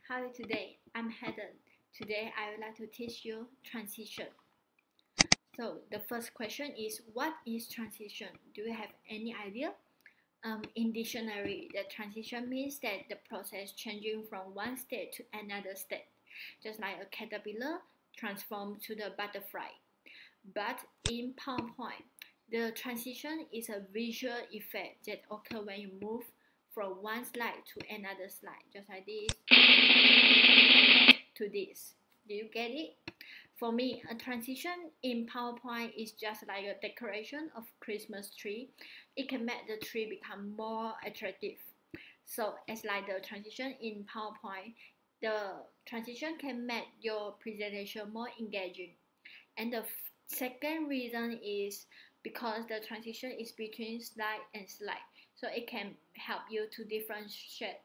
Hi today, I'm Hayden. Today I would like to teach you transition. So the first question is, what is transition? Do you have any idea? In dictionary, the transition means that the process changing from one state to another state, just like a caterpillar transformed to the butterfly. But in PowerPoint, the transition is a visual effect that occurs when you move from one slide to another slide, just like this to this. Do you get it? For me, a transition in PowerPoint is just like a decoration of Christmas tree. It can make the tree become more attractive. So as like the transition in PowerPoint, the transition can make your presentation more engaging. And the second reason is because the transition is between slide and slide. So it can help you to differentiate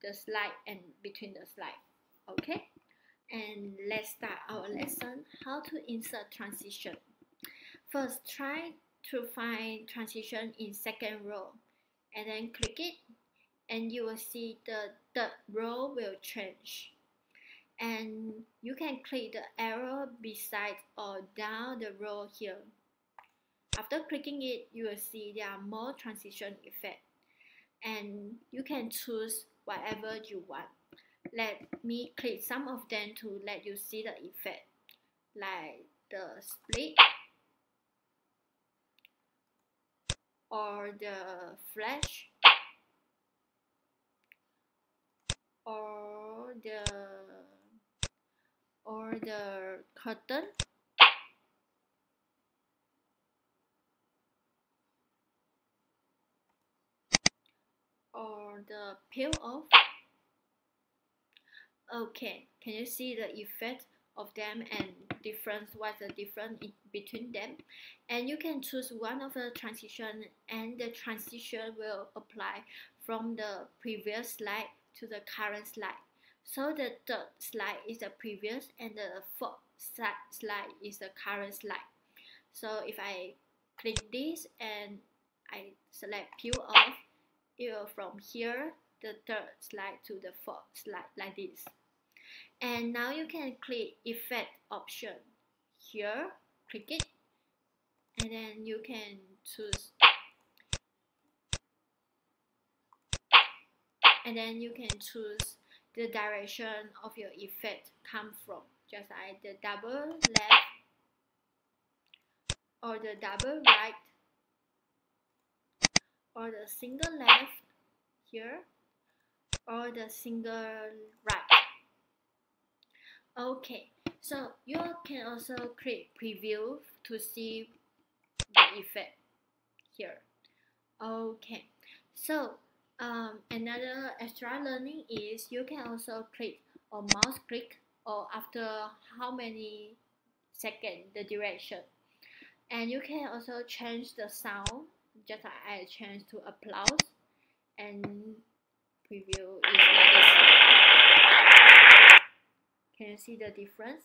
the slide and between the slide. Okay? And let's start our lesson, how to insert transition. First, try to find transition in second row and then click it, and you will see the third row will change. And you can click the arrow beside or down the row here. After clicking it, you will see there are more transition effects, and you can choose whatever you want. Let me click some of them to let you see the effect, like the split or the flash or the curtain or the peel off. Okay, can you see the effect of them and what's the difference between them? And you can choose one of the transition, and the transition will apply from the previous slide to the current slide. So the third slide is the previous and the fourth slide is the current slide. So if I click this and I select peel off, it will from here the third slide to the fourth slide like this. And now you can click effect option here, click it, and then you can choose, the direction of your effect come from, just like the double left or the double right or the single left here or the single right. Okay, so you can also click preview to see the effect here. Okay, so another extra learning is you can also click or mouse click or after how many seconds the direction, and you can also change the sound, just like I changed to applause, and preview is like this. Can you see the difference?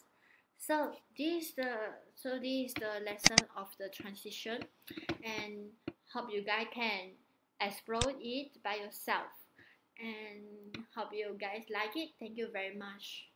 So this is the lesson of the transition, and hope you guys can explore it by yourself, and hope you guys like it. Thank you very much.